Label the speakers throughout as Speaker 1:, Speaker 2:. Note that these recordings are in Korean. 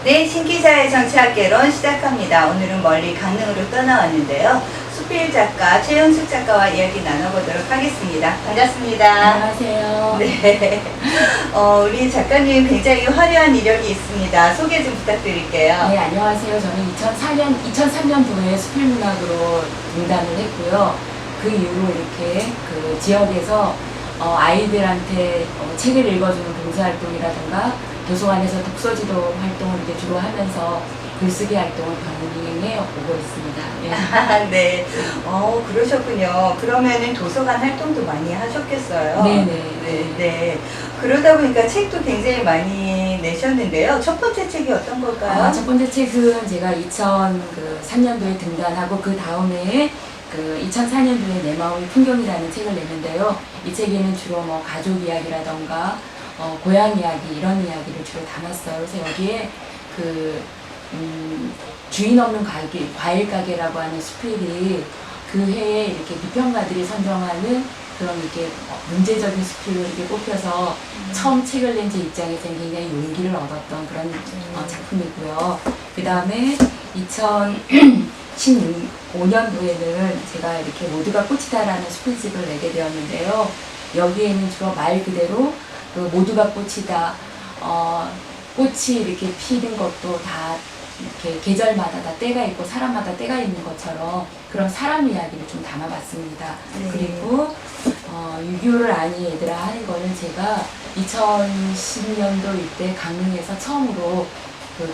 Speaker 1: 네, 신기자의 정치학개론 시작합니다. 오늘은 멀리 강릉으로 떠나왔는데요. 수필 작가, 최영숙 작가와 이야기 나눠보도록 하겠습니다. 반갑습니다.
Speaker 2: 안녕하세요.
Speaker 1: 네. 우리 작가님 굉장히 화려한 이력이 있습니다. 소개 좀 부탁드릴게요.
Speaker 2: 네, 안녕하세요. 저는 2003년도에 수필문학으로 등단을 했고요. 그 이후로 이렇게 그 지역에서 아이들한테 책을 읽어주는 봉사활동이라든가 도서관에서 독서지도 활동을 이렇게 주로 하면서 글쓰기 활동을 병행해 오고 있습니다. 네.
Speaker 1: 네. 그러셨군요. 그러면은 도서관 활동도 많이 하셨겠어요?
Speaker 2: 네네.
Speaker 1: 그러다 보니까 책도 굉장히 많이 내셨는데요. 첫 번째 책이 어떤 걸까요?
Speaker 2: 첫 번째 책은 제가 2003년도에 등단하고 그 다음에 2004년도에 내 마음의 풍경이라는 책을 냈는데요. 이 책에는 주로 가족 이야기라던가 고향 이야기 이런 이야기를 주로 담았어요. 그래서 여기에 주인 없는 과일 가게라고 하는 수필이 그 해에 이렇게 비평가들이 선정하는 그런 이렇게 문제적인 수필로 이렇게 뽑혀서 처음 책을 낸 제 입장에서 굉장히 용기를 얻었던 그런 작품이고요. 그 다음에 2015년도에는 제가 이렇게 모두가 꽃이다라는 수필집을 내게 되었는데요. 여기에는 주로 말 그대로 모두가 꽃이다, 꽃이 이렇게 피는 것도 다 이렇게 계절마다 다 때가 있고 사람마다 때가 있는 것처럼 그런 사람 이야기를 좀 담아봤습니다.
Speaker 1: 네.
Speaker 2: 그리고 6.25를 아니 얘들아 하는 거는 제가 2010년도 이때 강릉에서 처음으로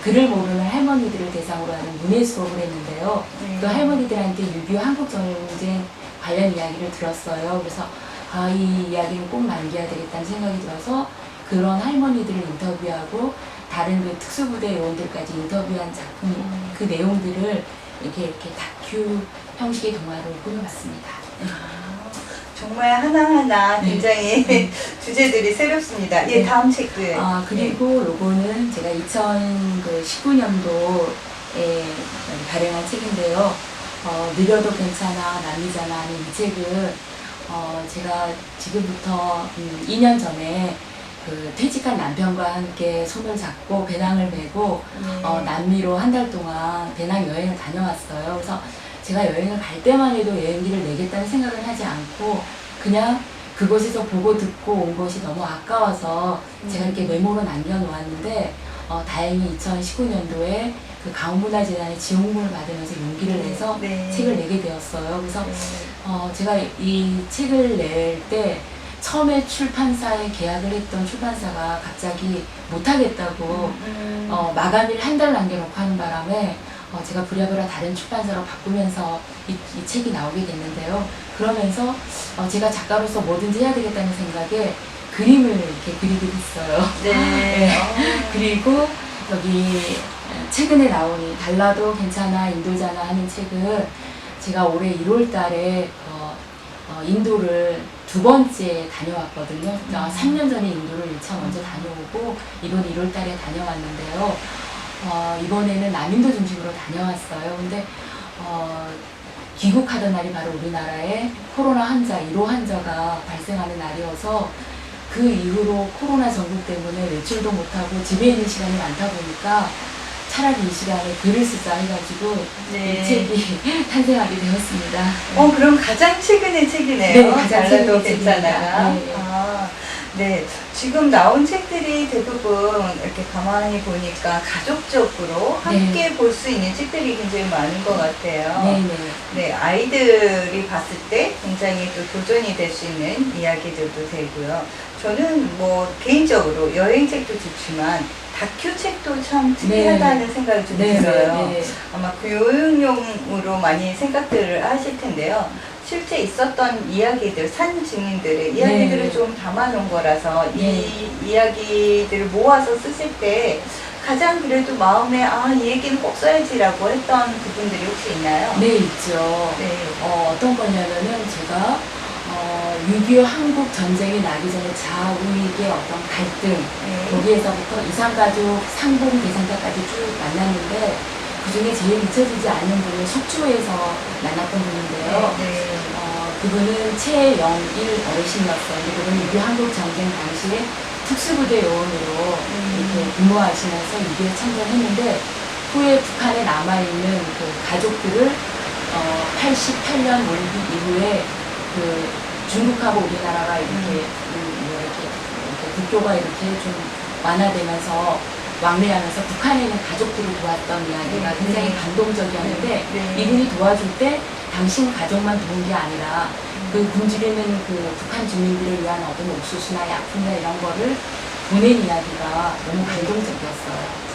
Speaker 2: 글을 모르는 할머니들을 대상으로 하는 문예 수업을 했는데요.
Speaker 1: 네.
Speaker 2: 그 할머니들한테 6.25 한국전쟁 관련 이야기를 들었어요. 그래서 이 이야기는 꼭 남겨야 되겠다는 생각이 들어서 그런 할머니들을 인터뷰하고 다른 그 특수부대 요원들까지 인터뷰한 작품, 그 내용들을 이렇게 다큐 형식의 동화로 꾸며봤습니다.
Speaker 1: 정말 하나하나 굉장히 주제들이 새롭습니다. 예,
Speaker 2: 네.
Speaker 1: 다음 책도.
Speaker 2: 그리고 요거는 제가 2019년도에 발행한 책인데요. 느려도 괜찮아, 남이잖아 하는 이 책은 제가 지금부터 2년 전에 퇴직한 남편과 함께 손을 잡고 배낭을 메고 남미로 한 달 동안 배낭 여행을 다녀왔어요. 그래서 제가 여행을 갈 때만 해도 여행기를 내겠다는 생각을 하지 않고 그냥 그곳에서 보고 듣고 온 것이 너무 아까워서 제가 이렇게 메모로 남겨놓았는데 다행히 2019년도에 그 강원문화재단의 지원금을 받으면서 용기를 내서 책을 내게 되었어요. 그래서 제가 이 책을 낼 때 처음에 출판사에 계약을 했던 출판사가 갑자기 못하겠다고 마감일 한 달 남겨놓고 하는 바람에 제가 부랴부랴 다른 출판사로 바꾸면서 이 책이 나오게 됐는데요. 그러면서 제가 작가로서 뭐든지 해야 되겠다는 생각에 그림을 이렇게 그리게 됐어요.
Speaker 1: 네.
Speaker 2: 그리고 여기 최근에 나온 이 달라도 괜찮아 인도잖아 하는 책은 제가 올해 1월 달에 인도를 두 번째 다녀왔거든요. 3년 전에 인도를 1차 먼저 다녀오고 이번 1월 달에 다녀왔는데요. 이번에는 남인도 중심으로 다녀왔어요. 근데 귀국하던 날이 바로 우리나라에 코로나 환자, 1호 환자가 발생하는 날이어서 그 이후로 코로나 전국 때문에 외출도 못하고 집에 있는 시간이 많다 보니까 차라리 이 시간에 글을 쓰자 해가지고 이 책이 탄생하게 되었습니다.
Speaker 1: 그럼 가장 최근의 책이네요.
Speaker 2: 네, 가장
Speaker 1: 달라도
Speaker 2: 최근의
Speaker 1: 괜찮아.
Speaker 2: 책입니다.
Speaker 1: 네. 지금 나온 책들이 대부분 이렇게 가만히 보니까 가족적으로 함께 볼 수 있는 책들이 굉장히 많은 것 같아요. 네, 아이들이 봤을 때 굉장히 또 도전이 될 수 있는 이야기들도 되고요. 저는 개인적으로 여행책도 좋지만 다큐 책도 참 특이하다는 생각이 좀 들어요. 아마 교육용으로 많이 생각들을 하실 텐데요. 실제 있었던 이야기들, 산 증인들의 이야기들을 좀 담아놓은 거라서 이 이야기들을 모아서 쓰실 때 가장 그래도 마음에 이 얘기는 꼭 써야지라고 했던 부분들이 혹시 있나요?
Speaker 2: 네, 있죠. 어떤 거냐면은 제가 6.25 한국 전쟁이 나기 전에 좌우익의 어떤 갈등, 거기에서부터 이산가족 상봉 대상자까지 쭉 만났는데 그 중에 제일 잊혀지지 않는 분은 속초에서 만났던 분인데요. 그분은 최영일 어르신이었어요. 그분은 6.25 한국 전쟁 당시에 특수부대 요원으로 이렇게 근무하시면서 6.25 참전했는데 후에 북한에 남아있는 그 가족들을 88년 5.12 이후에 그 중국하고 우리나라가 이렇게 국교가 이렇게 좀 완화되면서 왕래하면서 북한에 있는 가족들을 도왔던 이야기가 굉장히 감동적이었는데 이분이 도와줄 때 당신 가족만 도운 게 아니라 그 굶주리는 그 북한 주민들을 위한 어떤 옥수수나 약품이나 이런 거를 보낸 이야기가 너무 감동적이었어요.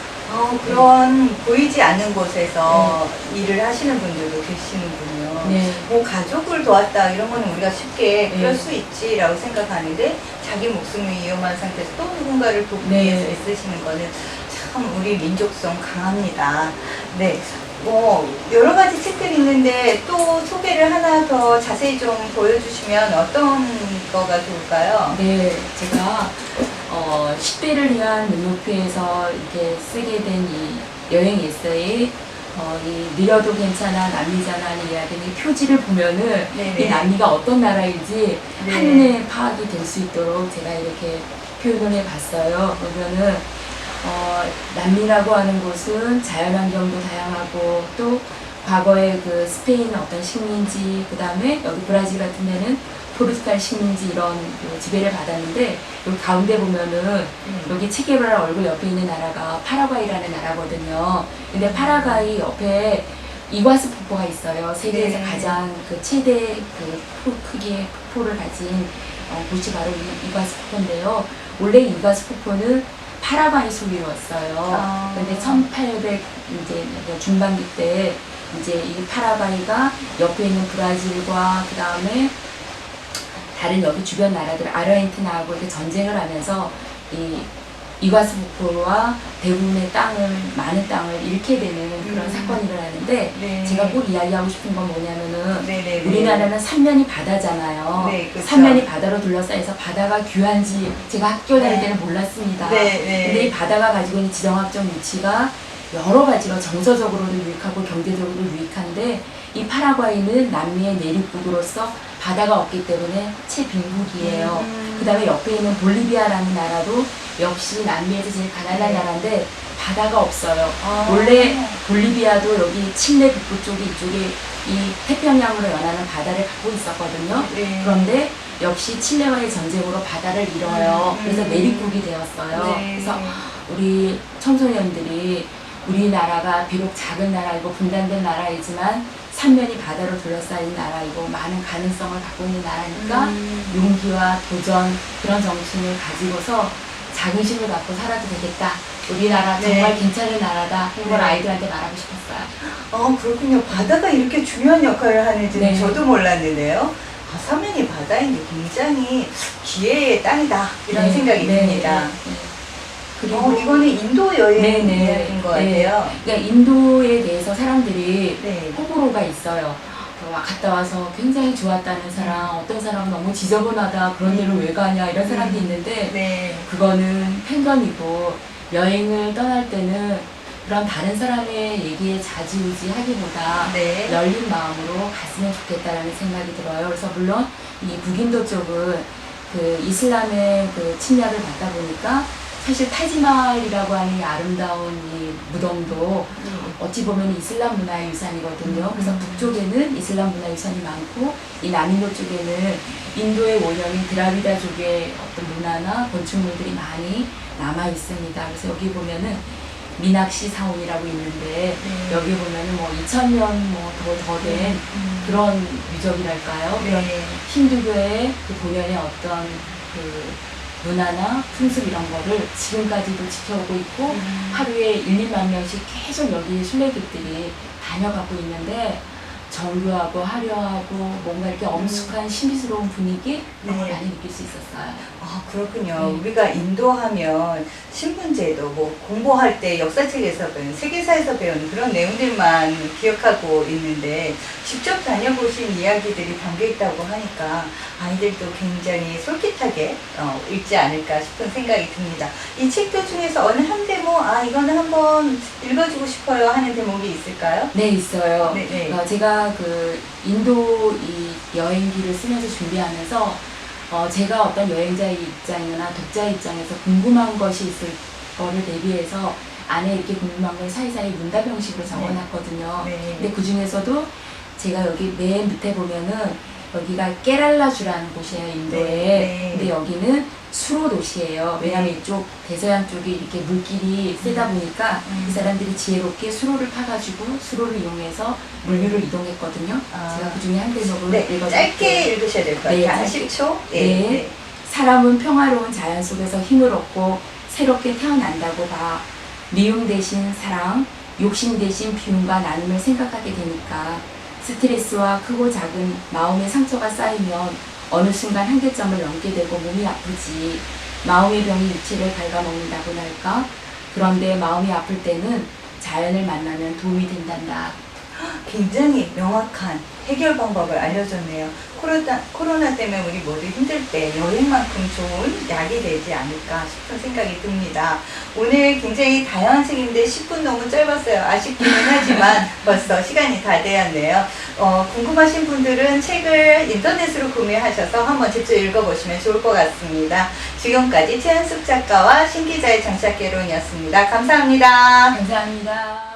Speaker 1: 그런 보이지 않는 곳에서 일을 하시는 분들도 계시는군요.
Speaker 2: 네.
Speaker 1: 뭐 가족을 도왔다 이런 거는 우리가 쉽게 그럴 수 있지라고 생각하는데 자기 목숨이 위험한 상태에서 또 누군가를 돕기 위해서 애쓰시는 거는 참 우리 민족성 강합니다. 네. 뭐 여러 가지 책들이 있는데 또 소개를 하나 더 자세히 좀 보여주시면 어떤 거가 좋을까요?
Speaker 2: 네, 제가 10대를 위한 눈높이에서 이렇게 쓰게 된 이 여행 에세이 이 느려도 괜찮아 남미잖아 하는 이야기는 표지를 보면은 이 남미가 어떤 나라인지 한눈에 파악이 될 수 있도록 제가 이렇게 표현을 해봤어요. 그러면은 남미라고 하는 곳은 자연환경도 다양하고 또 과거에 그 스페인 어떤 식민지 그 다음에 여기 브라질 같은 데는 포르투갈 식민지 이런 그 지배를 받았는데 여기 가운데 보면은 여기 체게바라 얼굴 옆에 있는 나라가 파라과이라는 나라거든요. 근데 파라과이 옆에 이과수 폭포가 있어요. 세계에서 가장 그 최대 그 크기의 폭포를 가진 곳이 바로 이과수 폭포인데요. 원래 이과수 폭포는 파라과이 소유였어요. 그런데 1800 이제 중반기 때 이제 이 파라과이가 옆에 있는 브라질과 그 다음에 다른 여기 주변 나라들 아르헨티나하고 이렇게 전쟁을 하면서 이 이과수 폭포와 대부분의 많은 땅을 잃게 되는 그런 사건이 일어나는데 제가 꼭 이야기하고 싶은 건 뭐냐면은 우리나라는 삼면이 바다잖아요.
Speaker 1: 그렇죠.
Speaker 2: 삼면이 바다로 둘러싸여서 바다가 귀한지 제가 학교 다닐 때는 몰랐습니다. 근데 이 바다가 가지고 있는 지정학적 위치가 여러 가지로 정서적으로도 유익하고 경제적으로도 유익한데 이 파라과이는 남미의 내륙국으로서 바다가 없기 때문에 채빈국이에요. 그 다음에 옆에 있는 볼리비아라는 나라도 역시 남미에서 제일 가난한 나라인데 바다가 없어요. 원래 볼리비아도 여기 칠레 북부 쪽에 이쪽에 이 태평양으로 연하는 바다를 갖고 있었거든요. 그런데 역시 칠레와의 전쟁으로 바다를 잃어요. 그래서 내륙국이 되었어요. 그래서 우리 청소년들이 우리나라가 비록 작은 나라이고 분단된 나라이지만 삼면이 바다로 둘러싸인 나라이고 많은 가능성을 갖고 있는 나라니까 용기와 도전 그런 정신을 가지고서 자긍심을 갖고 살아도 되겠다. 우리나라 정말 괜찮은 나라다. 그걸 아이들한테 말하고 싶었어요.
Speaker 1: 그렇군요. 바다가 이렇게 중요한 역할을 하는지는 저도 몰랐는데요. 삼면이 바다인데 굉장히 기회의 땅이다. 이런 생각이 듭니다. 그리고 이거는 인도 여행 이야기인 것 같아요.
Speaker 2: 그러니까 인도에 대해서 사람들이 호불호가 있어요. 갔다 와서 굉장히 좋았다는 사람, 어떤 사람은 너무 지저분하다, 그런 데로 왜 가냐 이런 사람도 있는데 그거는 편견이고 여행을 떠날 때는 그런 다른 사람의 얘기에 좌지우지 하기보다 열린 마음으로 갔으면 좋겠다라는 생각이 들어요. 그래서 물론 이 북인도 쪽은 그 이슬람의 그 침략을 받다 보니까 사실 타지마할이라고 하는 이 아름다운 이 무덤도 어찌 보면 이슬람 문화의 유산이거든요. 그래서 북쪽에는 이슬람 문화 유산이 많고 이 남인도 쪽에는 인도의 원형인 드라비다족의 어떤 문화나 건축물들이 많이 남아 있습니다. 그래서 여기 보면은 미낙시 사원이라고 있는데 여기 보면은 뭐 2000년 뭐 더 된 그런 유적이랄까요? 그런 힌두교의 그 본연의 어떤 그 문화나 풍습 이런 거를 지금까지도 지켜오고 있고 하루에 1, 2만 명씩 계속 여기 순례객들이 다녀가고 있는데 정교하고 화려하고 뭔가 이렇게 엄숙한 신비스러운 분위기 그런 걸 많이 느낄 수 있었어요.
Speaker 1: 그렇군요. 우리가 인도하면 신문제도 뭐 공부할 때 역사책에서 배운 세계사에서 배운 그런 내용들만 기억하고 있는데 직접 다녀보신 이야기들이 담겨 있다고 하니까 아이들도 굉장히 솔깃하게 읽지 않을까 싶은 생각이 듭니다. 이 책들 중에서 어느 한 대목 이거는 한번 읽어주고 싶어요 하는 대목이 있을까요?
Speaker 2: 네, 있어요. 제가 그 인도 이 여행기를 쓰면서 준비하면서 제가 어떤 여행자의 입장이나 독자의 입장에서 궁금한 것이 있을 거를 대비해서 안에 이렇게 궁금한 걸 사이사이 문답 형식으로 적어놨거든요.
Speaker 1: 네.
Speaker 2: 근데 그 중에서도 제가 여기 맨 밑에 보면은 여기가 깨랄라주라는 곳이에요, 인도에.
Speaker 1: 네.
Speaker 2: 근데 여기는 수로 도시예요. 왜냐하면 이쪽 대서양 쪽이 이렇게 물길이 세다 보니까 이 사람들이 지혜롭게 수로를 파가지고 수로를 이용해서 물류를 이동했거든요. 제가 그 중에 한 대목을
Speaker 1: 네,
Speaker 2: 읽어드릴게요.
Speaker 1: 짧게 읽으셔야 될 것 같아요.
Speaker 2: 네,
Speaker 1: 한
Speaker 2: 짧게.
Speaker 1: 10초?
Speaker 2: 네. 사람은 평화로운 자연 속에서 힘을 얻고 새롭게 태어난다고 봐. 미움 대신 사랑, 욕심 대신 비움과 나눔을 생각하게 되니까 스트레스와 크고 작은 마음의 상처가 쌓이면 어느 순간 한계점을 넘게 되고 몸이 아프지. 마음의 병이 육체를 갉아먹는다고나 할까? 그런데 마음이 아플 때는 자연을 만나면 도움이 된단다.
Speaker 1: 굉장히 명확한 해결 방법을 알려줬네요. 코로나 때문에 우리 모두 힘들 때 여행만큼 좋은 약이 되지 않을까 싶은 생각이 듭니다. 오늘 굉장히 다양한 책인데 10분 너무 짧았어요. 아쉽기는 하지만 벌써 시간이 다 되었네요. 궁금하신 분들은 책을 인터넷으로 구매하셔서 한번 직접 읽어보시면 좋을 것 같습니다. 지금까지 최현숙 작가와 신기자의 정착개론이었습니다. 감사합니다.
Speaker 2: 감사합니다.